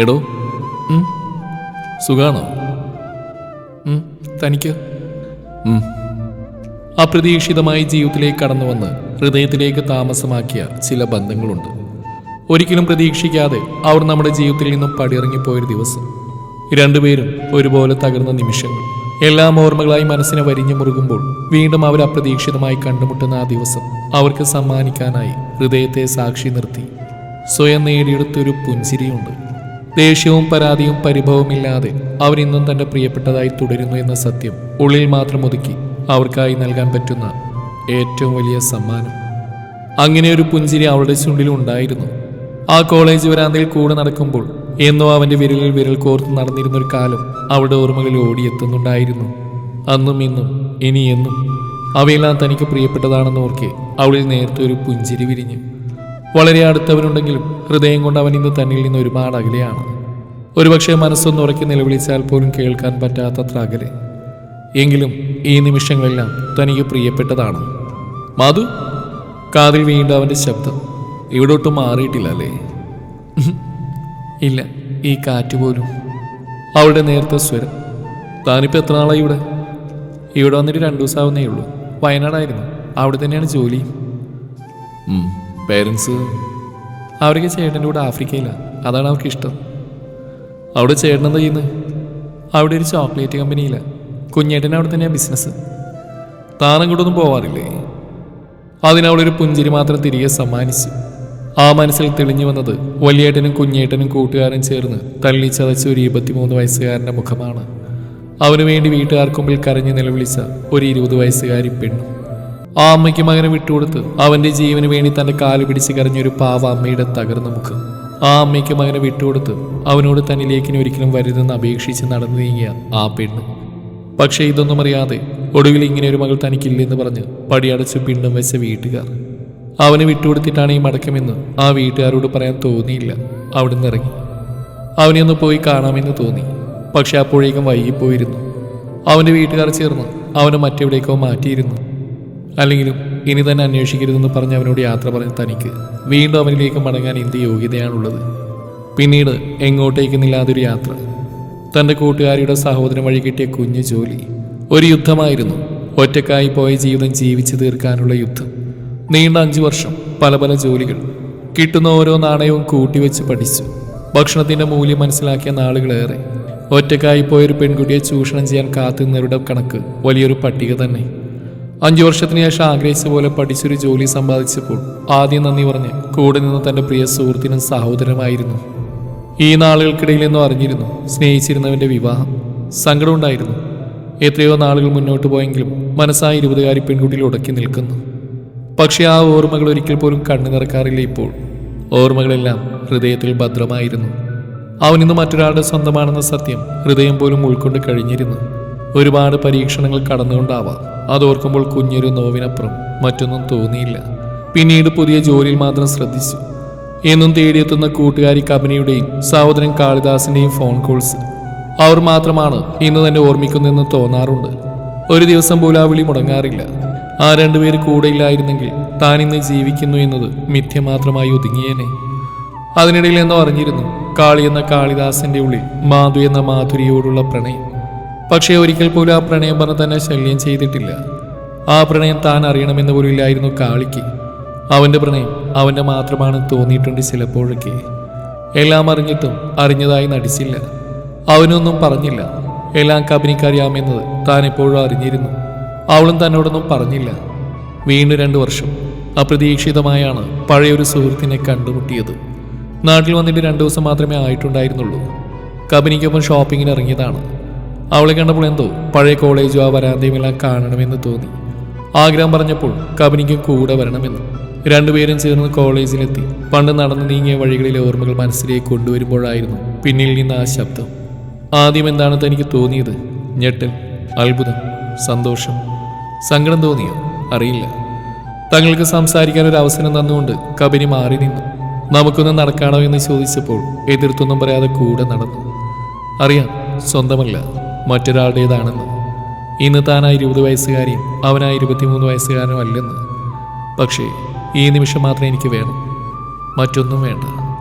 എടോ സുഖാണോ? തനിക്ക് അപ്രതീക്ഷിതമായി ജീവിതത്തിലേക്ക് കടന്നു വന്ന് ഹൃദയത്തിലേക്ക് താമസമാക്കിയ ചില ബന്ധങ്ങളുണ്ട്. ഒരിക്കലും പ്രതീക്ഷിക്കാതെ അവർ നമ്മുടെ ജീവിതത്തിൽ നിന്നും പടിയിറങ്ങിപ്പോയൊരു ദിവസം. രണ്ടുപേരും ഒരുപോലെ തകർന്ന നിമിഷങ്ങൾ എല്ലാം ഓർമ്മകളായി മനസ്സിനെ വരിഞ്ഞു മുറുകുമ്പോൾ വീണ്ടും അവർ അപ്രതീക്ഷിതമായി കണ്ടുമുട്ടുന്ന ആ ദിവസം അവർക്ക് സമ്മാനിക്കാനായി ഹൃദയത്തെ സാക്ഷി നിർത്തി സ്വയം നേടിയെടുത്തൊരു പുഞ്ചിരിയുണ്ട്. ദേഷ്യവും പരാതിയും പരിഭവമില്ലാതെ അവരിന്നും തന്റെ പ്രിയപ്പെട്ടതായി തുടരുന്നു എന്ന സത്യം ഉള്ളിൽ മാത്രം ഒതുക്കി അവർക്കായി നൽകാൻ പറ്റുന്ന ഏറ്റവും വലിയ സമ്മാനം. അങ്ങനെ ഒരു പുഞ്ചിരി അവളുടെ ചുണ്ടിലും ഉണ്ടായിരുന്നു. ആ കോളേജ് വരാന്തയിൽ കൂടെ നടക്കുമ്പോൾ എന്നോ അവന്റെ വിരലിൽ വിരൽ കോർത്ത് നടന്നിരുന്നൊരു കാലം അവളുടെ ഓർമ്മകളിൽ ഓടിയെത്തുന്നുണ്ടായിരുന്നു. അന്നും ഇന്നും ഇനി എന്നും അവയെല്ലാം തനിക്ക് പ്രിയപ്പെട്ടതാണെന്ന് ഓർക്കെ അവളിൽ നേരത്തെ ഒരു പുഞ്ചിരി വിരിഞ്ഞു. വളരെ അടുത്തവനുണ്ടെങ്കിലും ഹൃദയം കൊണ്ട് അവൻ ഇന്ന് തന്നിൽ നിന്ന് ഒരുപാട് അകലെയാണ്. ഒരുപക്ഷെ മനസ്സൊന്ന് ഉറക്കി നിലവിളിച്ചാൽ പോലും കേൾക്കാൻ പറ്റാത്തത്ര അകലെ. എങ്കിലും ഈ നിമിഷങ്ങളെല്ലാം തനിക്ക് പ്രിയപ്പെട്ടതാണ്. മാധു, കാതിൽ വീണ്ടും അവന്റെ ശബ്ദം. ഇവിടെ ഒട്ടും മാറിയിട്ടില്ല അല്ലേ? ഇല്ല, ഈ കാറ്റ് പോലും. അവളുടെ നേരത്തെ സ്വരം. താനിപ്പോൾ എത്ര നാളായി ഇവിടെ? ഇവിടെ വന്നിട്ട് 2 ദിവസമാവുന്നേ ഉള്ളൂ. വയനാടായിരുന്നു. അവിടെ തന്നെയാണ് ജോലി. പേരൻസ്? അവർക്ക് ചേട്ടൻ്റെ കൂടെ ആഫ്രിക്കയിലാണ്. അതാണ് അവർക്ക് ഇഷ്ടം. അവിടെ ചേട്ടൻ എന്താ ചെയ്യുന്നത്? അവിടെ ഒരു ചോക്ലേറ്റ് കമ്പനിയിലാണ്. കുഞ്ഞേട്ടൻ അവിടെ തന്നെയാണ് ബിസിനസ്. താനങ്ങോട്ടൊന്നും പോവാറില്ലേ? അതിനവളൊരു പുഞ്ചിരി മാത്രം തിരികെ സമ്മാനിച്ചു. ആ മനസ്സിൽ തെളിഞ്ഞു വന്നത് വലിയേട്ടനും കുഞ്ഞേട്ടനും കൂട്ടുകാരും ചേർന്ന് തള്ളിച്ചതച്ച ഒരു 23 വയസ്സുകാരൻ്റെ മുഖമാണ്. അവനു വേണ്ടി വീട്ടുകാർക്ക് മുമ്പിൽ കരഞ്ഞു നിലവിളിച്ച ഒരു 20 വയസ്സുകാരി പെണ്ണു. ആ അമ്മയ്ക്ക് മകനെ വിട്ടുകൊടുത്ത് അവന്റെ ജീവന് വേണ്ടി തന്റെ കാല് പിടിച്ച് കരഞ്ഞൊരു പാവ അമ്മയുടെ തകർന്ന മുഖം. ആ അമ്മയ്ക്ക് മകനെ വിട്ടുകൊടുത്ത് അവനോട് തന്നിലേക്ക് ഒരിക്കലും വരുതെന്ന് അപേക്ഷിച്ച് നടന്നു നീങ്ങിയ ആ പെണ്ണ്. പക്ഷേ ഇതൊന്നും അറിയാതെ ഒടുവിൽ ഇങ്ങനെ ഒരു മകൾ തനിക്കില്ലെന്ന് പറഞ്ഞ് പടിയടച്ച് പിണ്ടും വെച്ച വീട്ടുകാർ. അവനെ വിട്ടുകൊടുത്തിട്ടാണ് ഈ മടക്കമെന്ന് ആ വീട്ടുകാരോട് പറയാൻ തോന്നിയില്ല. അവിടുന്ന് ഇറങ്ങി. അവനെ ഒന്ന് പോയി കാണാമെന്ന് തോന്നി. പക്ഷെ അപ്പോഴേക്കും വൈകിപ്പോയിരുന്നു. അവന്റെ വീട്ടുകാർ ചേർന്ന് അവനെ മറ്റെവിടേക്കോ മാറ്റിയിരുന്നു. അല്ലെങ്കിലും ഇനി തന്നെ അന്വേഷിക്കരുതെന്ന് പറഞ്ഞ് അവനോട് യാത്ര പറഞ്ഞ തനിക്ക് വീണ്ടും അവനിലേക്ക് മടങ്ങാൻ എന്ത് യോഗ്യതയാണുള്ളത്? പിന്നീട് എങ്ങോട്ടേക്കുന്നില്ലാതൊരു യാത്ര. തൻ്റെ കൂട്ടുകാരിയുടെ സഹോദരൻ വഴി കിട്ടിയ കുഞ്ഞു ജോലി. ഒരു യുദ്ധമായിരുന്നു. ഒറ്റക്കായി പോയ ജീവിതം ജീവിച്ചു തീർക്കാനുള്ള യുദ്ധം. നീണ്ട 5 വർഷം, പല പല ജോലികൾ. കിട്ടുന്ന ഓരോ നാണയവും കൂട്ടിവെച്ച് പഠിച്ചു. ഭക്ഷണത്തിൻ്റെ മൂല്യം മനസ്സിലാക്കിയ നാളുകളേറെ. ഒറ്റക്കായി പോയൊരു പെൺകുട്ടിയെ ചൂഷണം ചെയ്യാൻ കാത്തുനിന്നവരുടെ കണക്ക് വലിയൊരു പട്ടിക തന്നെ. 5 വർഷത്തിന് ശേഷം ആഗ്രഹിച്ച പോലെ പഠിച്ചൊരു ജോലി സമ്പാദിച്ചപ്പോൾ ആദ്യം നന്ദി പറഞ്ഞ് കൂടെ നിന്ന് തൻ്റെ പ്രിയ സുഹൃത്തിനും സഹോദരമായിരുന്നു. ഈ നാളുകൾക്കിടയിൽ നിന്നും അറിഞ്ഞിരുന്നു സ്നേഹിച്ചിരുന്നവൻ്റെ വിവാഹം. സങ്കടമുണ്ടായിരുന്നു. എത്രയോ നാളുകൾ മുന്നോട്ട് പോയെങ്കിലും മനസ്സായ 20കാരി പെൺകുട്ടിയിൽ ഉടക്കി നിൽക്കുന്നു. പക്ഷെ ആ ഓർമ്മകൾ ഒരിക്കൽ പോലും കണ്ണു നിറക്കാറില്ല ഇപ്പോൾ. ഓർമ്മകളെല്ലാം ഹൃദയത്തിൽ ഭദ്രമായിരുന്നു. അവനിന്ന് മറ്റൊരാളുടെ സ്വന്തമാണെന്ന സത്യം ഹൃദയം പോലും ഉൾക്കൊണ്ട് കഴിഞ്ഞിരുന്നു. ഒരുപാട് പരീക്ഷണങ്ങൾ കടന്നുകൊണ്ടാവാം അതോർക്കുമ്പോൾ കുഞ്ഞൊരു നോവിനപ്പുറം മറ്റൊന്നും തോന്നിയില്ല. പിന്നീട് പുതിയ ജോലിയിൽ മാത്രം ശ്രദ്ധിച്ചു. എന്നും തേടിയെത്തുന്ന കൂട്ടുകാരി കബനിയുടെയും സഹോദരൻ കാളിദാസിന്റെയും ഫോൺ കോൾസ്. അവർ മാത്രമാണ് ഇന്ന് തന്നെ ഓർമ്മിക്കുന്നതെന്ന് തോന്നാറുണ്ട്. ഒരു ദിവസം പോലും ആ വിളി മുടങ്ങാറില്ല. ആ 2 പേര് കൂടെയില്ലായിരുന്നെങ്കിൽ താൻ ഇന്ന് ജീവിക്കുന്നു എന്നത് മിഥ്യ മാത്രമായി ഒതുങ്ങിയേനെ. അതിനിടയിൽ എന്നോ അറിഞ്ഞിരുന്നു കാളി എന്ന കാളിദാസിന്റെ ഉള്ളിൽ മാധു എന്ന മാധുരിയോടുള്ള പ്രണയം. പക്ഷേ ഒരിക്കൽ പോലും ആ പ്രണയം പറഞ്ഞ് തന്നെ ശല്യം ചെയ്തിട്ടില്ല. ആ പ്രണയം താൻ അറിയണമെന്ന് പോലും ഇല്ലായിരുന്നു കാളിക്ക്. അവന്റെ പ്രണയം അവന്റെ മാത്രമാണ് തോന്നിയിട്ടുണ്ട് ചിലപ്പോഴൊക്കെ. എല്ലാം അറിഞ്ഞിട്ടും അറിഞ്ഞതായി നടിച്ചില്ല. അവനൊന്നും പറഞ്ഞില്ല. എല്ലാം കബനിക്കറിയാമെന്നത് താൻ എപ്പോഴും അറിഞ്ഞിരുന്നു. അവളും തന്നോടൊന്നും പറഞ്ഞില്ല. വീണ്ടും 2 വർഷം അപ്രതീക്ഷിതമായാണ് പഴയൊരു സുഹൃത്തിനെ കണ്ടുമുട്ടിയത്. നാട്ടിൽ വന്നിട്ട് 2 ദിവസം മാത്രമേ ആയിട്ടുണ്ടായിരുന്നുള്ളൂ. കബനിക്കൊപ്പം ഷോപ്പിങ്ങിന് ഇറങ്ങിയതാണ്. അവളെ കണ്ടപ്പോൾ എന്തോ പഴയ കോളേജും ആ വരാന്തയും എല്ലാം കാണണമെന്ന് തോന്നി. ആഗ്രഹം പറഞ്ഞപ്പോൾ കബനിക്കും കൂടെ വരണമെന്ന്. 2 പേരും ചേർന്ന് കോളേജിലെത്തി. പണ്ട് നടന്നു നീങ്ങിയ വഴികളിലെ ഓർമ്മകൾ മനസ്സിലേക്ക് കൊണ്ടുവരുമ്പോഴായിരുന്നു പിന്നിൽ നിന്ന് ആ ശബ്ദം. ആദ്യം എന്താണ് തനിക്ക് തോന്നിയത്? ഞെട്ടൽ, അത്ഭുതം, സന്തോഷം, സങ്കടം തോന്നിയോ? അറിയില്ല. തങ്ങൾക്ക് സംസാരിക്കാൻ ഒരു അവസരം തന്നുകൊണ്ട് കബനി മാറി നിന്നു. നമുക്കൊന്ന് നടക്കാണോ എന്ന് ചോദിച്ചപ്പോൾ എതിർത്തൊന്നും പറയാതെ കൂടെ നടന്നു. അറിയാം, സ്വന്തമല്ല, മറ്റൊരാളുടേതാണെന്ന്. ഇന്ന് താനാ 20 വയസ്സുകാരിയും അവനാ 23 വയസ്സുകാരനും അല്ലെന്ന്. പക്ഷേ ഈ നിമിഷം മാത്രം എനിക്ക് വേണം. മറ്റൊന്നും വേണ്ട.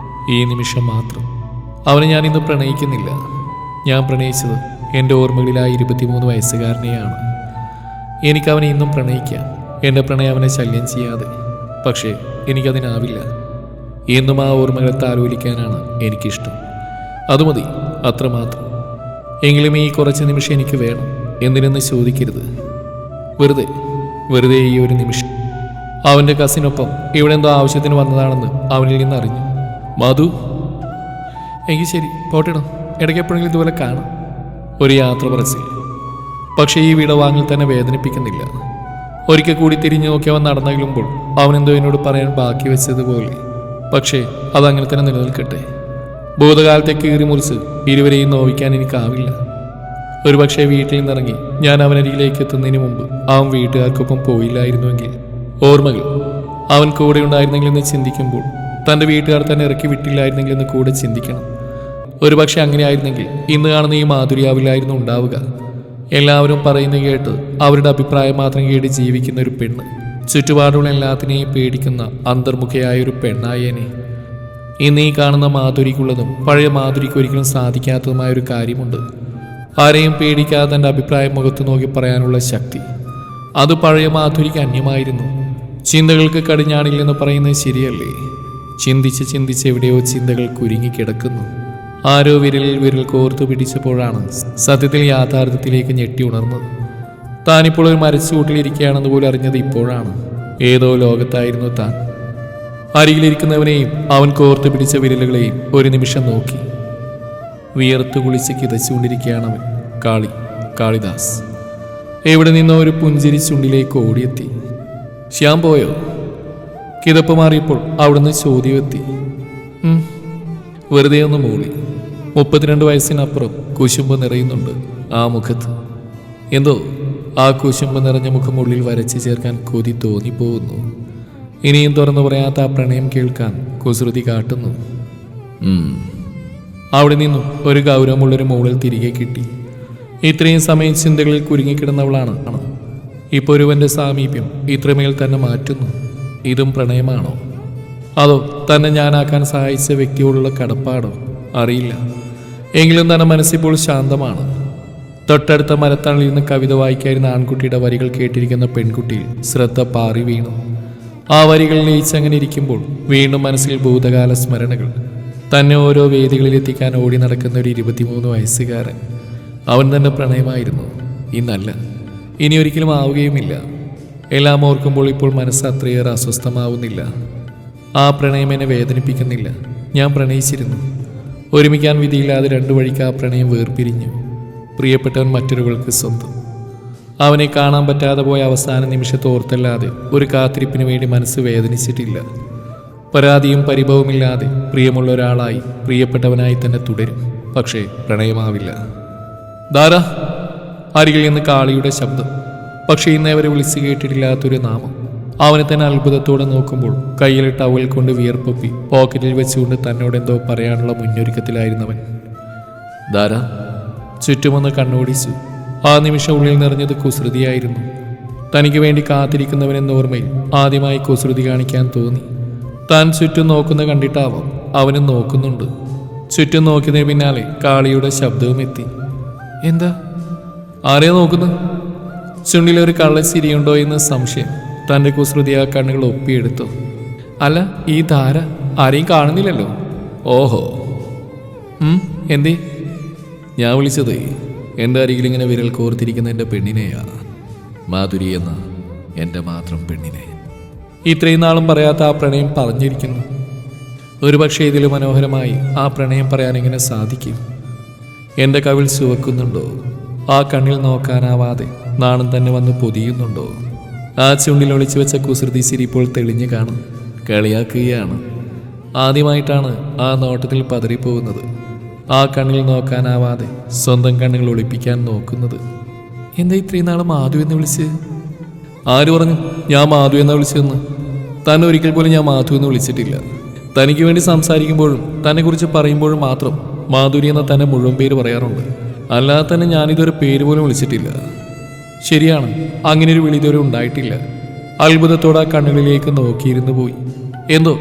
ഈ നിമിഷം മാത്രം. അവനെ ഞാൻ ഇന്ന് പ്രണയിക്കുന്നില്ല. ഞാൻ പ്രണയിച്ചത് എൻ്റെ ഓർമ്മകളിലായ 23 വയസ്സുകാരനെയാണ്. എനിക്കവനെ ഇന്നും പ്രണയിക്കാം, എൻ്റെ പ്രണയം അവനെ ശല്യം ചെയ്യാതെ. പക്ഷേ എനിക്കതിനാവില്ല. എന്നും ആ ഓർമ്മകളെ താലോലിക്കാനാണ് എനിക്കിഷ്ടം. അതുമതി, അത്രമാത്രം. എങ്കിലും ഈ കുറച്ച് നിമിഷം എനിക്ക് വേണം. എന്തിനെന്ന് ചോദിക്കരുത്. വെറുതെ ഈ ഒരു നിമിഷം. അവൻ്റെ കസിനൊപ്പം ഇവിടെ എന്തോ ആവശ്യത്തിന് വന്നതാണെന്ന് അവനിൽ നിന്ന് അറിഞ്ഞു. മധു, എങ്കിൽ ശരി, പോട്ടിടോ. ഇടയ്ക്ക് എപ്പോഴെങ്കിലും ഇതുപോലെ കാണാം. ഒരു യാത്ര പറച്ചിൽ. പക്ഷേ ഈ വിടവാങ്ങിൽ തന്നെ വേദനിപ്പിക്കുന്നില്ല. ഒരിക്കൽ കൂടി തിരിഞ്ഞു നോക്കി അവൻ നടന്നകലുമ്പോൾ അവനെന്തോ എന്നോട് പറയാൻ ബാക്കി വെച്ചതുപോലെ. പക്ഷേ അതങ്ങനെ തന്നെ നിലനിൽക്കട്ടെ. ഭൂതകാലത്തെ കീറി മുറിച്ച് ഇരുവരെയും നോവിക്കാൻ എനിക്കാവില്ല. ഒരുപക്ഷെ വീട്ടിൽ നിന്നിറങ്ങി ഞാൻ അവനരികിലേക്ക് എത്തുന്നതിന് മുമ്പ് അവൻ വീട്ടുകാർക്കൊപ്പം പോയില്ലായിരുന്നുവെങ്കിൽ, ഓർമ്മകൾ അവൻ കൂടെ ഉണ്ടായിരുന്നെങ്കിലെന്ന് ചിന്തിക്കുമ്പോൾ തൻ്റെ വീട്ടുകാർ തന്നെ ഇറക്കി വിട്ടില്ലായിരുന്നെങ്കിലെന്ന് കൂടെ ചിന്തിക്കണം. ഒരുപക്ഷെ അങ്ങനെ ആയിരുന്നെങ്കിൽ ഇന്ന് കാണുന്ന ഈ മാധുര്യാവില്ലായിരുന്നു ഉണ്ടാവുക. എല്ലാവരും പറയുന്നത് കേട്ട് അവരുടെ അഭിപ്രായം മാത്രം കേട്ട് ജീവിക്കുന്ന ഒരു പെണ്ണ്, ചുറ്റുപാടുള്ള എല്ലാത്തിനെയും പേടിക്കുന്ന അന്തർമുഖയായ ഒരു പെണ്ണായേനെ. ഇന്ന് ഈ കാണുന്ന മാധുരിക്കുള്ളതും പഴയ മാധുരിക്ക് ഒരിക്കലും സാധിക്കാത്തതുമായ ഒരു കാര്യമുണ്ട്. ആരെയും പേടിക്കാതെ തൻ്റെ അഭിപ്രായം മുഖത്ത് നോക്കി പറയാനുള്ള ശക്തി. അത് പഴയ മാധുരിക്ക് അന്യമായിരുന്നു. ചിന്തകൾക്ക് കടിഞ്ഞാണില്ലെന്ന് പറയുന്നത് ശരിയല്ലേ? ചിന്തിച്ച് എവിടെയോ ചിന്തകൾ കുരുങ്ങിക്കിടക്കുന്നു. ആരോ വിരൽ കോർത്തു പിടിച്ചപ്പോഴാണ് സത്യത്തിൽ യാഥാർത്ഥ്യത്തിലേക്ക് ഞെട്ടി ഉണർന്നത്. താനിപ്പോൾ ഒരു മരച്ചുകൂട്ടിലിരിക്കുകയാണെന്ന് പോലും അറിഞ്ഞത് ഇപ്പോഴാണ്. ഏതോ ലോകത്തായിരുന്നു താൻ. അരികിലിരിക്കുന്നവനെയും അവൻ കോർത്തു പിടിച്ച വിരലുകളെയും ഒരു നിമിഷം നോക്കി. വിയർത്തു കുളിച്ച് കിതച്ചുകൊണ്ടിരിക്കുകയാണവൻ. കാളിദാസ് എവിടെ നിന്നോ ഒരു പുഞ്ചിരി ചുണ്ടിലേക്ക് ഓടിയെത്തി. ശ്യാം പോയോ? കിതപ്പ് മാറിയപ്പോൾ അവിടുന്ന് ചോദ്യമെത്തി. വെറുതെ ഒന്ന് മൂളി. 32 വയസ്സിനപ്പുറം കുശുമ്പ് നിറയുന്നുണ്ട് ആ മുഖത്ത്. എന്തോ ആ കുശുമ്പ് നിറഞ്ഞ മുഖം ഉള്ളിൽ വരച്ചു ചേർക്കാൻ കൊതി തോന്നിപ്പോകുന്നു. ഇനിയും തുറന്നു പറയാത്ത ആ പ്രണയം കേൾക്കാൻ കുസൃതി കാട്ടുന്നു. അവിടെ നിന്നും ഒരു ഗൗരവമുള്ളൊരു മൂളൽ തിരികെ കിട്ടി. ഇത്രയും സമയം ചിന്തകളിൽ കുരുങ്ങിക്കിടന്നവളാണ്. ഇപ്പോൾ ഒരുവന്റെ സാമീപ്യം ഇത്രമേൽ തന്നെ മാറ്റുന്നു. ഇതും പ്രണയമാണോ? അതോ തന്നെ ഞാനാക്കാൻ സഹായിച്ച വ്യക്തിയോടുള്ള കടപ്പാടോ? അറിയില്ല. എങ്കിലും തന്നെ മനസ്സിപ്പോൾ ശാന്തമാണ്. തൊട്ടടുത്ത മരത്തണലിൽ നിന്ന് കവിത വായിക്കായിരുന്ന ആൺകുട്ടിയുടെ വരികൾ കേട്ടിരിക്കുന്ന പെൺകുട്ടിയിൽ ശ്രദ്ധ പാറി വീണു. ആ വരികൾ ലയിച്ചങ്ങനെ ഇരിക്കുമ്പോൾ വീണ്ടും മനസ്സിൽ ഭൂതകാല സ്മരണകൾ. തന്നെ ഓരോ വേദികളിൽ എത്തിക്കാൻ ഓടി നടക്കുന്ന ഒരു 23 വയസ്സുകാരൻ. അവൻ തന്നെ പ്രണയമായിരുന്നു. ഇന്നല്ല, ഇനി ഒരിക്കലും ആവുകയുമില്ല. എല്ലാം ഓർക്കുമ്പോൾ ഇപ്പോൾ മനസ്സ് അത്രയേറെ അസ്വസ്ഥമാവുന്നില്ല. ആ പ്രണയം എന്നെ വേദനിപ്പിക്കുന്നില്ല. ഞാൻ പ്രണയിച്ചിരുന്നു. ഒരുമിക്കാൻ വിധിയില്ലാതെ 2 വഴിക്ക് ആ പ്രണയം വേർപിരിഞ്ഞു. പ്രിയപ്പെട്ടവൻ മറ്റൊരുവൾക്ക് സ്വന്തം. അവനെ കാണാൻ പറ്റാതെ പോയ അവസാന നിമിഷത്തെ ഓർത്തല്ലാതെ ഒരു കാത്തിരിപ്പിന് വേണ്ടി മനസ്സ് വേദനിച്ചിട്ടില്ല. പരാതിയും പരിഭവമില്ലാതെ പ്രിയമുള്ള ഒരാളായി പ്രിയപ്പെട്ടവനായി തന്നെ തുടരും. പക്ഷേ പ്രണയമാവില്ല. ദാരാ, അരികിൽ നിന്ന് കാളിയുടെ ശബ്ദം. പക്ഷേ ഇന്നേ വരെ വിളിച്ചു കേട്ടിട്ടില്ലാത്തൊരു നാമം. അവനെ തന്നെ അത്ഭുതത്തോടെ നോക്കുമ്പോൾ കയ്യിൽ ടവൽ കൊണ്ട് വിയർപ്പൊപ്പി പോക്കറ്റിൽ വെച്ചുകൊണ്ട് തന്നോടെന്തോ പറയാനുള്ള മുന്നൊരുക്കത്തിലായിരുന്നവൻ. ദാരാ ചുറ്റുമൊന്ന് കണ്ണോടിച്ചു. ആ നിമിഷം ഉള്ളിൽ നിറഞ്ഞത് കുസൃതിയായിരുന്നു. തനിക്ക് വേണ്ടി കാത്തിരിക്കുന്നവനെന്ന ഓർമ്മയിൽ ആദ്യമായി കുസൃതി കാണിക്കാൻ തോന്നി. താൻ ചുറ്റും നോക്കുന്ന കണ്ടിട്ടാവാം അവനും നോക്കുന്നുണ്ട്. ചുറ്റും നോക്കിയതിന് പിന്നാലെ കാളിയുടെ ശബ്ദവും എത്തി. എന്താ? ആരെയാ നോക്കുന്നു? ചുണ്ടിലൊരു കള്ളച്ചിരിയുണ്ടോ എന്ന് സംശയം. തൻ്റെ കുസൃതി ആ കണ്ണുകൾ ഒപ്പിയെടുത്തു. അല്ല, ഈ ധാര ആരെയും കാണുന്നില്ലല്ലോ. ഓഹോ, എന്തേ? ഞാൻ വിളിച്ചത് എൻ്റെ അരികിലിങ്ങനെ വിരൽ കോർത്തിരിക്കുന്ന എൻ്റെ പെണ്ണിനെയാ. മാധുരി എന്ന എൻ്റെ മാത്രം പെണ്ണിനെ. ഇത്രയും നാളും പറയാത്ത ആ പ്രണയം പറഞ്ഞിരിക്കുന്നു. ഒരുപക്ഷെ ഇതിൽ മനോഹരമായി ആ പ്രണയം പറയാൻ എങ്ങനെ സാധിക്കും? എൻ്റെ കവിൾ ചുവക്കുന്നുണ്ടോ? ആ കണ്ണിൽ നോക്കാനാവാതെ നാണം തന്നെ വന്ന് പൊതിയുന്നുണ്ടോ? ആ ചുണ്ടിൽ ഒളിച്ചു വെച്ച കുസൃതി ചിരി ഇപ്പോൾ തെളിഞ്ഞു കാണും. കളിയാക്കുകയാണ്. ആദ്യമായിട്ടാണ് ആ നോട്ടത്തിൽ പതറിപ്പോകുന്നത്. ആ കണ്ണിൽ നോക്കാനാവാതെ സ്വന്തം കണ്ണുകൾ ഒളിപ്പിക്കാൻ നോക്കുന്നത്. എന്താ ഇത്രയും നാളെ മാധു എന്ന് വിളിച്ച്? ആര് പറഞ്ഞു ഞാൻ മാധു എന്നാ വിളിച്ചതെന്ന്? തന്നെ ഒരിക്കൽ പോലും ഞാൻ മാധു എന്ന് വിളിച്ചിട്ടില്ല. തനിക്ക് വേണ്ടി സംസാരിക്കുമ്പോഴും തന്നെക്കുറിച്ച് പറയുമ്പോഴും മാത്രം മാധുരി എന്ന തന്നെ മുഴുവൻ പേര് പറയാറുണ്ട്. അല്ലാതെ തന്നെ ഞാനിതൊരു പേര് പോലും വിളിച്ചിട്ടില്ല. ശരിയാണ്, അങ്ങനെ ഒരു വിളി ഇതുവരെ ഉണ്ടായിട്ടില്ല. അത്ഭുതത്തോടെ ആ കണ്ണുകളിലേക്ക് നോക്കിയിരുന്നു പോയി. എന്തോ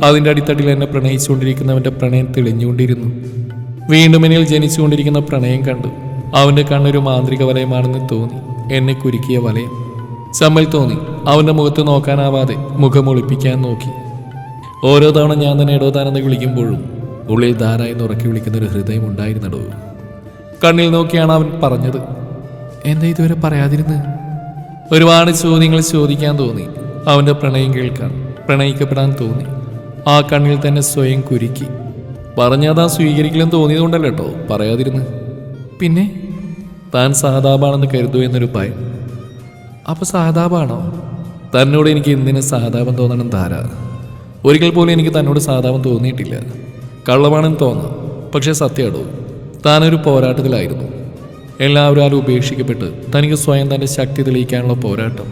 അതിൻ്റെ അടിത്തട്ടിൽ എന്നെ പ്രണയിച്ചുകൊണ്ടിരിക്കുന്നവൻ്റെ പ്രണയം തെളിഞ്ഞുകൊണ്ടിരുന്നു. വീണ്ടും എന്നിൽ ജനിച്ചുകൊണ്ടിരിക്കുന്ന പ്രണയം കണ്ടു. അവന്റെ കണ്ണൊരു മാന്ത്രിക വലയമാണെന്ന് തോന്നി. എന്നെ കുരുക്കിയ വലയം. ചമ്മൽ തോന്നി. അവന്റെ മുഖത്ത് നോക്കാനാവാതെ മുഖം ഒളിപ്പിക്കാൻ നോക്കി. ഓരോ തവണ ഞാൻ തന്നെ ഇടോതാനെന്ന് വിളിക്കുമ്പോഴും ഉള്ളിൽ ധാരായി ഉറക്കി വിളിക്കുന്നൊരു ഹൃദയം ഉണ്ടായിരുന്നടോ. കണ്ണിൽ നോക്കിയാണ് അവൻ പറഞ്ഞത്. എന്താ ഇതുവരെ പറയാതിരുന്ന്? ഒരുപാട് ചോദ്യങ്ങൾ ചോദിക്കാൻ തോന്നി. അവന്റെ പ്രണയം കേൾക്കാൻ, പ്രണയിക്കപ്പെടാൻ തോന്നി. ആ കണ്ണിൽ തന്നെ സ്വയം കുരുക്കി. പറഞ്ഞതാ സ്വീകരിക്കില്ലെന്ന് തോന്നിയതുകൊണ്ടല്ലോ കേട്ടോ പറയാതിരുന്ന്. പിന്നെ താൻ സഹതാപാണെന്ന് കരുതൂ എന്നൊരു ഭയം. അപ്പൊ സഹതാപാണോ? തന്നോട് എനിക്ക് എന്തിനു സഹതാപം തോന്നണം ധാര? ഒരിക്കൽ പോലും എനിക്ക് തന്നോട് സഹതാപം തോന്നിയിട്ടില്ല. കള്ളമാണെന്ന് തോന്നാം, പക്ഷെ സത്യമാണോ? താനൊരു പോരാട്ടത്തിലായിരുന്നു. എല്ലാവരും ഉപേക്ഷിക്കപ്പെട്ട് തനിക്ക് സ്വയം തൻ്റെ ശക്തി തെളിയിക്കാനുള്ള പോരാട്ടം.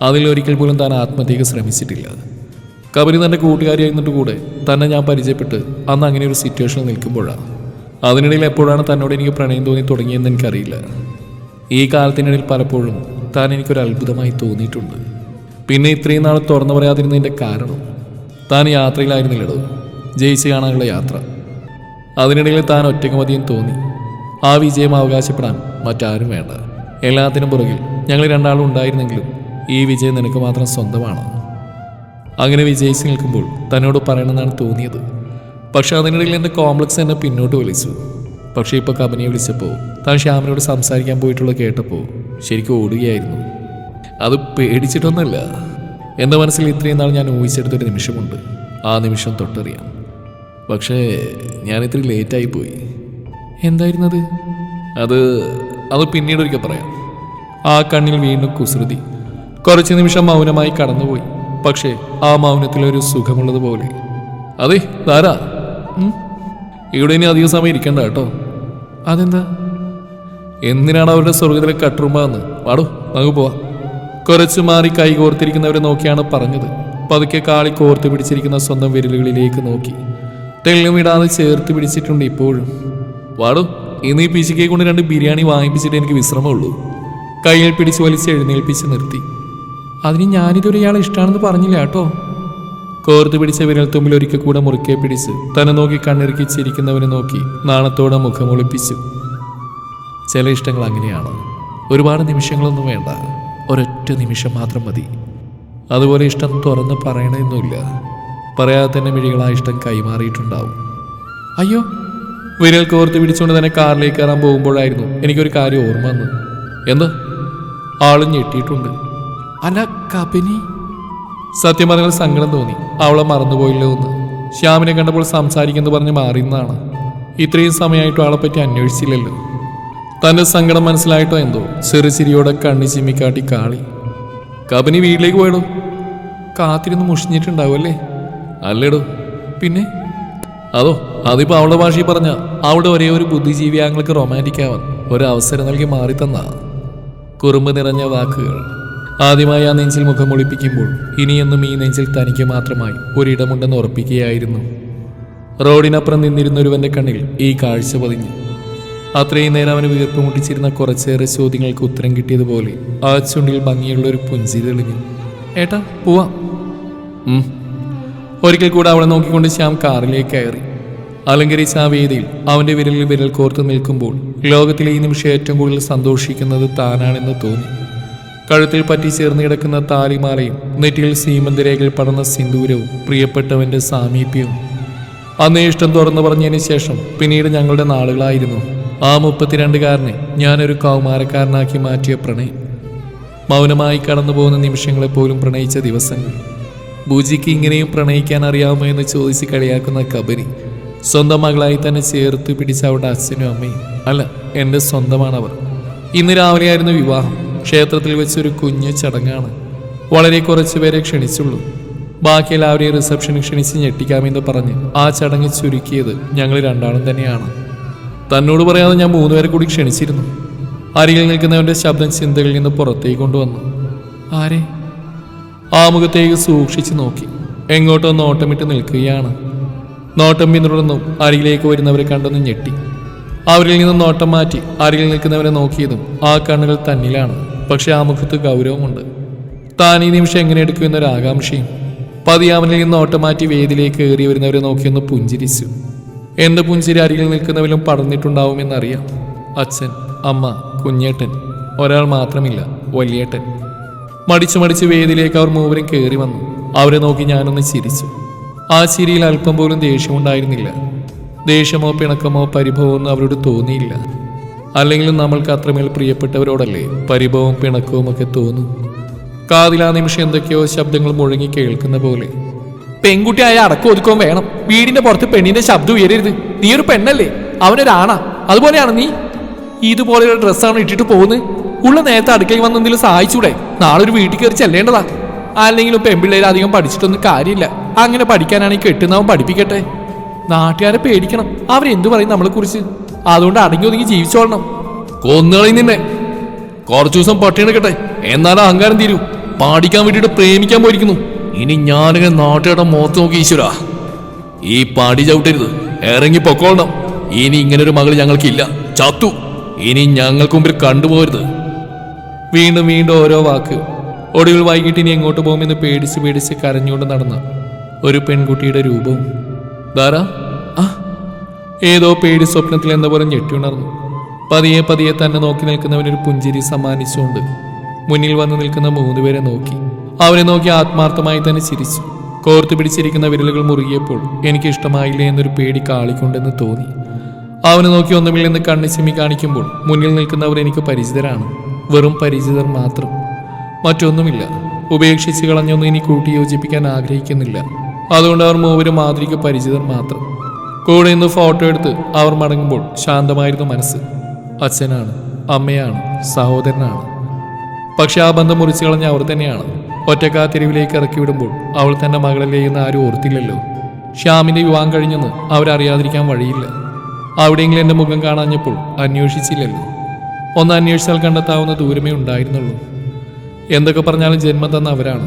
അതിലൊരിക്കൽ പോലും താൻ ആത്മഹത്യക്ക് ശ്രമിച്ചിട്ടില്ല. കബരി തൻ്റെ കൂട്ടുകാരിയായിരുന്നിട്ട് കൂടെ തന്നെ ഞാൻ പരിചയപ്പെട്ട് അന്ന് അങ്ങനെ ഒരു സിറ്റുവേഷനിൽ നിൽക്കുമ്പോഴാണ്. അതിനിടയിൽ എപ്പോഴാണ് തന്നോട് എനിക്ക് പ്രണയം തോന്നി തുടങ്ങിയെന്ന് എനിക്കറിയില്ല. ഈ കാലത്തിനിടയിൽ പലപ്പോഴും താൻ എനിക്കൊരു അത്ഭുതമായി തോന്നിയിട്ടുണ്ട്. പിന്നെ ഇത്രയും നാൾ തുറന്നു പറയാതിരുന്നതിൻ്റെ കാരണം താൻ യാത്രയിലായിരുന്നില്ലടോ, ജയിച്ച് കാണാനുള്ള യാത്ര. അതിനിടയിൽ താൻ ഒറ്റയ്ക്ക് മതിയും തോന്നി. ആ വിജയം അവകാശപ്പെടാൻ മറ്റാരും വേണ്ട. എല്ലാത്തിനും പുറകിൽ ഞങ്ങൾ രണ്ടാളും ഉണ്ടായിരുന്നെങ്കിലും ഈ വിജയം നിനക്ക് മാത്രം സ്വന്തമാണ്. അങ്ങനെ വിജയിച്ച് നിൽക്കുമ്പോൾ തന്നോട് പറയണമെന്നാണ് തോന്നിയത്. പക്ഷെ അതിനിടയിൽ എൻ്റെ കോംപ്ലക്സ് എന്നെ പിന്നോട്ട് വലിച്ചു. പക്ഷേ ഇപ്പോൾ കമ്പനിയെ വിളിച്ചപ്പോൾ താൻ ശ്യാമിനോട് സംസാരിക്കാൻ പോയിട്ടുള്ള കേട്ടപ്പോൾ ശരിക്കും ഓടുകയായിരുന്നു. അത് പേടിച്ചിട്ടൊന്നുമല്ല. എൻ്റെ മനസ്സിൽ ഇത്രയും നാൾ ഞാൻ ഊഹിച്ചെടുത്തൊരു നിമിഷമുണ്ട്. ആ നിമിഷം തൊട്ടറിയാം. പക്ഷേ ഞാൻ ഇത്തിരി ലേറ്റായി പോയി. എന്തായിരുന്നത്? അത് പിന്നീട് ഒരിക്കൽ പറയാം. ആ കണ്ണിൽ വീണ്ടും കുസൃതി. കുറച്ച് നിമിഷം മൗനമായി കടന്നുപോയി. പക്ഷേ ആ മൗനത്തിലൊരു സുഖമുള്ളതുപോലെ. അതെ ധാരാ, ഇവിടെ ഇനി അധികം സമയം ഇരിക്കണ്ട കേട്ടോ. അതെന്താ? എന്തിനാണ് അവരുടെ സ്വർഗത്തിലെ കട്ടുറുമ്പെന്ന്? പാടോ, നമുക്ക് പോവാം. കുറച്ചു മാറി കൈ കോർത്തിരിക്കുന്നവരെ നോക്കിയാണ് പറഞ്ഞത്. പതുക്കെ കാളി കോർത്ത് പിടിച്ചിരിക്കുന്ന സ്വന്തം വിരലുകളിലേക്ക് നോക്കി. തെള്ളുമിടാതെ ചേർത്ത് പിടിച്ചിട്ടുണ്ട് ഇപ്പോഴും. വാടോ, ഇന്ന് ഈ പിശിക്കെ കൊണ്ട് 2 ബിരിയാണി വാങ്ങിപ്പിച്ചിട്ട് എനിക്ക് വിശ്രമമുള്ളൂ. കയ്യിൽ പിടിച്ച് വലിച്ച് എഴുന്നേൽപ്പിച്ച് നിർത്തി. അതിന് ഞാനിതൊരു ഇയാളെ ഇഷ്ടമാണെന്ന് പറഞ്ഞില്ല കേട്ടോ. കോർത്ത് പിടിച്ച വിരൽ തുമ്പിൽ ഒരിക്കൽ കൂടെ മുറുക്കെ പിടിച്ച് തന്നെ നോക്കി കണ്ണിറുക്കി ചിരിക്കുന്നവനെ നോക്കി നാണത്തോടെ മുഖമൊളിപ്പിച്ചു. ചില ഇഷ്ടങ്ങൾ അങ്ങനെയാണ്. ഒരുപാട് നിമിഷങ്ങളൊന്നും വേണ്ട, ഒരൊറ്റ നിമിഷം മാത്രം മതി. അതുപോലെ ഇഷ്ടം തുറന്ന് പറയണമെന്നില്ല. പറയാതെ തന്നെ മിഴികൾ ആ ഇഷ്ടം കൈമാറിയിട്ടുണ്ടാവും. അയ്യോ, വിരൽ കോർത്ത് പിടിച്ചുകൊണ്ട് തന്നെ കാറിലേക്ക് കയറാൻ പോകുമ്പോഴായിരുന്നു എനിക്കൊരു കാര്യം ഓർമ്മ വന്നു. എന്ത്? ആളും ഞെട്ടിയിട്ടുണ്ട്. അല്ല കബനി. സത്യം പറഞ്ഞാൽ സങ്കടം തോന്നി. അവളെ മറന്നുപോയില്ലോ എന്ന്. ശ്യാമിനെ കണ്ടപ്പോൾ സംസാരിക്കുന്നു പറഞ്ഞ് മാറിയെന്നാണ്. ഇത്രയും സമയമായിട്ടും അവളെ പറ്റി അന്വേഷിച്ചില്ലല്ലോ. തൻ്റെ സങ്കടം മനസ്സിലായിട്ടോ എന്തോ ചെറുചിരിയോടെ കണ്ണി ചിമ്മിക്കാട്ടി കാളി. കബനി വീട്ടിലേക്ക് പോയടോ. കാത്തിരുന്ന് മുഷിഞ്ഞിട്ടുണ്ടാവുമല്ലേ? അല്ലേടോ. പിന്നെ അതിപ്പോ അവളുടെ ഭാഷയിൽ പറഞ്ഞ അവിടെ ഒരേ ഒരു ബുദ്ധിജീവി ആങ്ങൾക്ക് റൊമാൻറ്റിക് ആവാൻ ഒരവസരം നൽകി മാറി തന്ന കുറുമ്പ് നിറഞ്ഞ വാക്കുകൾ. ആദ്യമായി ആ നെഞ്ചിൽ മുഖം ഒളിപ്പിക്കുമ്പോൾ ഇനിയെന്നും ഈ നെഞ്ചിൽ തനിക്ക് മാത്രമായി ഒരിടമുണ്ടെന്ന് ഉറപ്പിക്കുകയായിരുന്നു. റോഡിനപ്പുറം നിന്നിരുന്നൊരുവന്റെ കണ്ണിൽ ഈ കാഴ്ച പതിഞ്ഞു. അത്രയും നേരം അവന് വീർപ്പ് മുട്ടിച്ചിരുന്ന കുറച്ചേറെ ചോദ്യങ്ങൾക്ക് ഉത്തരം കിട്ടിയതുപോലെ ആ ചുണ്ടിൽ ഭംഗിയുള്ള ഒരു പുഞ്ചിരി തെളിഞ്ഞു. ഏട്ടാ പോവാം. ഒരിക്കൽ കൂടെ അവളെ നോക്കിക്കൊണ്ട് ശ്യാം കാറിലേക്ക് കയറി. അലങ്കരിച്ച ആ വേദിയിൽ അവന്റെ വിരലിൽ വിരൽ കോർത്ത് നിൽക്കുമ്പോൾ ലോകത്തിലെ ഈ നിമിഷം ഏറ്റവും കൂടുതൽ സന്തോഷിക്കുന്നത് താനാണെന്ന് തോന്നി. കഴുത്തിൽ പറ്റി ചേർന്ന് കിടക്കുന്ന താലിമാലയും നെറ്റിയിൽ സീമന്തരേഖയിൽ പടർന്ന സിന്ദൂരവും പ്രിയപ്പെട്ടവന്റെ സാമീപ്യവും. അന്നേ ഇഷ്ടം തുറന്നു പറഞ്ഞതിന് ശേഷം പിന്നീട് ഞങ്ങളുടെ നാളുകളായിരുന്നു. ആ 32കാരനെ ഞാനൊരു കൗമാരക്കാരനാക്കി മാറ്റിയ പ്രണയം. മൗനമായി കടന്നു പോകുന്ന നിമിഷങ്ങളെപ്പോലും പ്രണയിച്ച ദിവസങ്ങൾ. ബൂജിക്ക് ഇങ്ങനെയും പ്രണയിക്കാൻ അറിയാമോ എന്ന് ചോദിച്ച് കളിയാക്കുന്ന കബനി സ്വന്തം മകളായി തന്നെ ചേർത്ത് പിടിച്ച അവരുടെ അച്ഛനും അമ്മയും. അല്ല, എൻ്റെ സ്വന്തമാണവർ. ഇന്ന് രാവിലെയായിരുന്നു വിവാഹം. ക്ഷേത്രത്തിൽ വെച്ചൊരു കുഞ്ഞു ചടങ്ങാണ്. വളരെ കുറച്ചു പേരെ ക്ഷണിച്ചുള്ളൂ. ബാക്കി എല്ലാവരെയും റിസപ്ഷനിൽ ക്ഷണിച്ച് ഞെട്ടിക്കാമെന്ന് പറഞ്ഞ് ആ ചടങ്ങ് ചുരുക്കിയത് ഞങ്ങൾ രണ്ടാളും തന്നെയാണ്. തന്നോട് പറയാതെ ഞാൻ 3 പേരെ കൂടി ക്ഷണിച്ചിരുന്നു. അരികിൽ നിൽക്കുന്നവന്റെ ശബ്ദം ചിന്തകളിൽ നിന്ന് പുറത്തേക്ക് കൊണ്ടുവന്നു. ആരെ? ആ മുഖത്തേക്ക് സൂക്ഷിച്ചു നോക്കി. എങ്ങോട്ടോ നോട്ടമിട്ട് നിൽക്കുകയാണ്. നോട്ടം പിന്തുടർന്നും അരികിലേക്ക് വരുന്നവരെ കണ്ടൊന്ന് ഞെട്ടി. അവരിൽ നിന്ന് നോട്ടം മാറ്റി അരികിൽ നിൽക്കുന്നവരെ നോക്കിയതും ആ കണ്ണുകൾ തന്നിലാണ്. പക്ഷെ ആ മുഖത്ത് ഗൗരവമുണ്ട്. താൻ ഈ നിമിഷം എങ്ങനെ എടുക്കുമെന്നൊരു ആകാംക്ഷയും. പതിയാവനിൽ നിന്ന് നോട്ടം മാറ്റി വേദിയിലേക്ക് കയറി വരുന്നവരെ നോക്കിയൊന്ന് പുഞ്ചിരിച്ചു. എൻ്റെ പുഞ്ചിരി അരികിൽ നിൽക്കുന്നവരും പടർന്നിട്ടുണ്ടാവുമെന്നറിയാം. അച്ഛൻ, അമ്മ, കുഞ്ഞേട്ടൻ, ഒരാൾ മാത്രമില്ല, വലിയേട്ടൻ. മടിച്ചു വേദിയിലേക്ക് അവർ മൂവരും കയറി വന്നു. അവരെ നോക്കി ഞാനൊന്ന് ചിരിച്ചു. ആ ചിരിയിൽ അല്പം പോലും ദേഷ്യമുണ്ടായിരുന്നില്ല. ദേഷ്യമോ പിണക്കമോ പരിഭവമോ ഒന്നും അവരോട് തോന്നിയില്ല. അല്ലെങ്കിലും നമ്മൾക്ക് അത്രമേൽ പ്രിയപ്പെട്ടവരോടല്ലേ പരിഭവവും പിണക്കവും ഒക്കെ തോന്നും. കാതിലാ നിമിഷം എന്തൊക്കെയോ ശബ്ദങ്ങൾ മുഴങ്ങി കേൾക്കുന്ന പോലെ. പെൺകുട്ടിയായ അടക്കം ഒതുക്കവും വേണം. വീടിന്റെ പുറത്ത് പെണ്ണിന്റെ ശബ്ദം ഉയരരുത്. നീ ഒരു പെണ്ണല്ലേ, അവനൊരാണാ. അതുപോലെയാണ് നീ. ഇതുപോലെയുള്ള ഡ്രസ്സാണ് ഇട്ടിട്ട് പോകുന്നത്. ഉള്ള നേരത്തെ അടുക്കളയിൽ വന്നെന്തെങ്കിലും സഹായിച്ചൂടെ? നാളെ ഒരു വീട്ടിൽ കയറി ചെല്ലേണ്ടതാ. അല്ലെങ്കിലും പെൺപിള്ളേർ അധികം പഠിച്ചിട്ടൊന്നും കാര്യമില്ല. അങ്ങനെ പഠിക്കാനാണെങ്കിൽ കെട്ടുന്നവൻ പഠിപ്പിക്കട്ടെ. നാട്ടുകാരെ പേടിക്കണം. അവരെന്തു പറയും നമ്മളെ കുറിച്ച്? അതുകൊണ്ട് അടങ്ങി ഒതുങ്ങി ജീവിച്ചോളണം. കൊന്നുകളി നിന്നെ. കുറച്ചു ദിവസം പട്ടിണിക്കട്ടെ, എന്നാലും അഹങ്കാരം തീരൂ. പാടിക്കാൻ വേണ്ടിയിട്ട് പ്രേമിക്കാൻ പോയിരിക്കുന്നു. ഇനി ഞാനിങ്ങനെ നാട്ടുകാരുടെ മുഖത്ത് നോക്കി ഈശ്വരാ, ഈ പാടി ചവിട്ടരുത്, ഇറങ്ങി പൊക്കോളണം. ഇനി ഇങ്ങനൊരു മകൾ ഞങ്ങൾക്കില്ല. ചത്തു. ഇനി ഞങ്ങൾക്ക് മുമ്പിൽ കണ്ടുപോകരുത്. വീണ്ടും ഓരോ വാക്ക്. ഒടുവിൽ വൈകിട്ട് ഇനി എങ്ങോട്ട് പോകുമെന്ന് പേടിച്ച് കരഞ്ഞുകൊണ്ട് നടന്ന ഒരു പെൺകുട്ടിയുടെ രൂപവും. ധാരാ ഏതോ പേടി സ്വപ്നത്തിൽ എന്ന പോലെ ഞെട്ടിയുണർന്നു. പതിയെ തന്നെ നോക്കി നിൽക്കുന്നവനൊരു പുഞ്ചിരി സമ്മാനിച്ചുകൊണ്ട് മുന്നിൽ വന്ന് നിൽക്കുന്ന 3 പേരെ നോക്കി. അവരെ നോക്കി ആത്മാർത്ഥമായി തന്നെ ചിരിച്ചു. കോർത്തു പിടിച്ചിരിക്കുന്ന വിരലുകൾ മുറുകിയപ്പോൾ എനിക്ക് ഇഷ്ടമായില്ലേ എന്നൊരു പേടി കാളിക്കൊണ്ടെന്ന് തോന്നി. അവനെ നോക്കി ഒന്നുമില്ലെന്ന് കണ്ണ് ചിമ്മി കാണിക്കുമ്പോൾ മുന്നിൽ നിൽക്കുന്നവർ എനിക്ക് പരിചിതരാണ്. വെറും പരിചിതർ മാത്രം, മറ്റൊന്നുമില്ല. ഉപേക്ഷിച്ച് കളഞ്ഞൊന്നും ഇനി കൂട്ടി യോജിപ്പിക്കാൻ ആഗ്രഹിക്കുന്നില്ല. അതുകൊണ്ട് അവർ 3 മാതൃക പരിചിതർ മാത്രം. കൂടെ നിന്ന് ഫോട്ടോ എടുത്ത് അവർ മടങ്ങുമ്പോൾ ശാന്തമായിരുന്നു മനസ്സ്. അച്ഛനാണ്, അമ്മയാണ്, സഹോദരനാണ്. പക്ഷെ ആ ബന്ധം മുറിച്ചു കളഞ്ഞ അവർ തന്നെയാണ്. ഒറ്റക്കാ തെരുവിലേക്ക് ഇറക്കി വിടുമ്പോൾ അവൾ തന്റെ മകളല്ലേ എന്ന് ആരും ഓർത്തില്ലല്ലോ. ശ്യാമിന്റെ വിവാഹം കഴിഞ്ഞെന്ന് അവരറിയാതിരിക്കാൻ വഴിയില്ല. അവിടെയെങ്കിലും എൻ്റെ മുഖം കാണാഞ്ഞപ്പോൾ അന്വേഷിച്ചില്ലല്ലോ. ഒന്ന് അന്വേഷിച്ചാൽ കണ്ടെത്താവുന്ന ദൂരമേ ഉണ്ടായിരുന്നുള്ളൂ. എന്തൊക്കെ പറഞ്ഞാലും ജന്മം തന്ന അവരാണ്.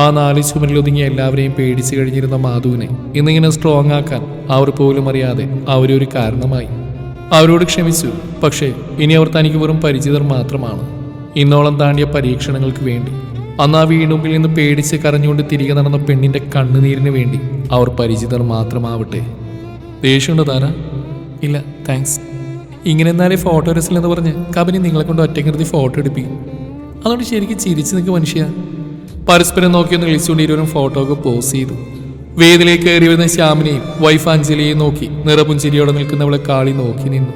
ആ 4 ചുമരിലൊതുങ്ങിയ എല്ലാവരെയും പേടിച്ചു കഴിഞ്ഞിരുന്ന മാധുവിനെ ഇന്നിങ്ങനെ സ്ട്രോങ് ആക്കാൻ അവർ പോലും അറിയാതെ അവരൊരു കാരണമായി. അവരോട് ക്ഷമിച്ചു. പക്ഷേ ഇനി അവർ തനിക്ക് വെറും പരിചിതർ മാത്രമാണ്. ഇന്നോളം താണ്ടിയ പരീക്ഷണങ്ങൾക്ക് വേണ്ടി, അന്ന് ആ വീടുമ്പിൽ നിന്ന് പേടിച്ച് കരഞ്ഞുകൊണ്ട് തിരികെ നടന്ന പെണ്ണിന്റെ കണ്ണുനീരിന് വേണ്ടി അവർ പരിചിതർ മാത്രമാവട്ടെ. ദേഷ്യമുണ്ടോ താര? ഇല്ല, താങ്ക്സ്. ഇങ്ങനെ എന്നാലേ ഫോട്ടോ രസിലെന്ന് പറഞ്ഞ് കമ്പനി നിങ്ങളെ കൊണ്ട് ഒറ്റയ്ക്ക് നിർത്തി ഫോട്ടോ എടുപ്പിക്കും. അതുകൊണ്ട് ശരിക്കും ചിരിച്ചു നിൽക്കുക മനുഷ്യ. പരസ്പരം നോക്കിയൊന്ന് വിളിച്ചുകൊണ്ട് ഇരുവരും ഫോട്ടോ ഒക്കെ പോസ് ചെയ്തു. വേദിലേക്ക് കയറി വരുന്ന ശ്യാമിനെയും വൈഫ് അഞ്ജലിയെയും നോക്കി നിറപുഞ്ചിരിയോടെ നിൽക്കുന്നവളെ കാളി നോക്കി നിന്നു.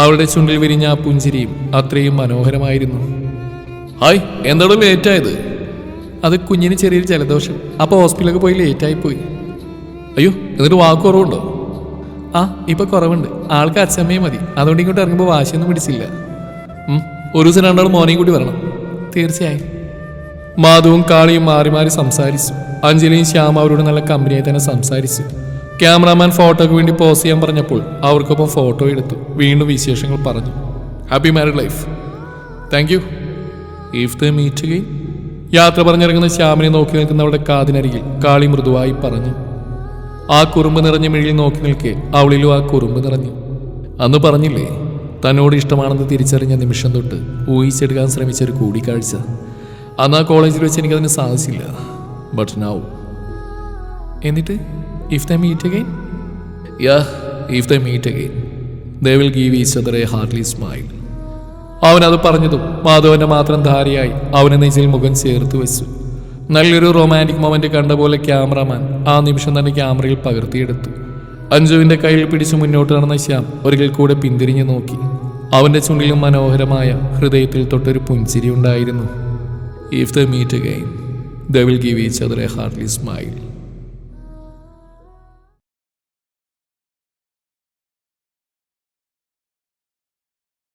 അവളുടെ ചുണ്ടിൽ വിരിഞ്ഞ ആ പുഞ്ചിരിയും അത്രയും മനോഹരമായിരുന്നു. ഹായ്, എന്താണ് ലേറ്റായത്? അത് കുഞ്ഞിന് ചെറിയൊരു ജലദോഷം. അപ്പോൾ ഹോസ്പിറ്റലൊക്കെ പോയി ലേറ്റായി പോയി. അയ്യോ, എന്നിട്ട് വാക്ക് കുറവുണ്ടോ? ഇപ്പൊ കുറവുണ്ട്. ആൾക്ക് അച്ഛമ്മയും മതി. അതുകൊണ്ട് ഇങ്ങോട്ട് ഇറങ്ങുമ്പോൾ വാശിയൊന്നും പിടിച്ചില്ല. ഒരു ദിവസം 2 മോർണിംഗ് കൂടി വരണം. തീർച്ചയായും. മാധുവും കാളിയും മാറി സംസാരിച്ചു. അഞ്ജലിയും ശ്യാം അവരോട് നല്ല കമ്പനിയായി തന്നെ സംസാരിച്ചു. ക്യാമറാമാൻ ഫോട്ടോയ്ക്ക് വേണ്ടി പോസ് ചെയ്യാൻ പറഞ്ഞപ്പോൾ അവർക്കൊപ്പം ഫോട്ടോ എടുത്തു. വീണ്ടും വിശേഷങ്ങൾ പറഞ്ഞു. Happy married life. Thank you. If they meet again. യാത്ര പറഞ്ഞിറങ്ങുന്ന ശ്യാമിനെ നോക്കി നിൽക്കുന്നവളുടെ കാതിനരികിൽ കാളി മൃദുവായി പറഞ്ഞു. ആ കുറുമ്പ് നിറഞ്ഞ മിഴിയിൽ നോക്കി നിൽക്കെ അവളിലും ആ കുറുമ്പ് നിറഞ്ഞു. അന്ന് പറഞ്ഞില്ലേ, തന്നോട് ഇഷ്ടമാണെന്ന് തിരിച്ചറിഞ്ഞ നിമിഷം തൊട്ട് ഊഹിച്ചെടുക്കാൻ ശ്രമിച്ചൊരു കൂടിക്കാഴ്ച. അന്ന് ആ കോളേജിൽ വെച്ച് എനിക്കതിന് സാധിച്ചില്ല. But now. എന്നിട്ട് if they meet again? If they meet again they will give each other a Hartley smile. അവനത് പറഞ്ഞതും മാധവന്റെ മാത്രം ധാരയായി അവനെ നെഞ്ചിൽ മുഖം ചേർത്ത് വെച്ചു. നല്ലൊരു റൊമാൻറ്റിക് മൊമെന്റ് കണ്ട പോലെ ക്യാമറാമാൻ ആ നിമിഷം തന്നെ ക്യാമറയിൽ പകർത്തിയെടുത്തു. അഞ്ജുവിന്റെ കയ്യിൽ പിടിച്ച് മുന്നോട്ട് നടന്ന ശ്യാം ഒരിക്കൽ കൂടെ പിന്തിരിഞ്ഞു നോക്കി. അവന്റെ ചുണ്ടിലും മനോഹരമായ ഹൃദയത്തിൽ തൊട്ടൊരു പുഞ്ചിരി ഉണ്ടായിരുന്നു. If they meet again they will give each other a Hartley smile.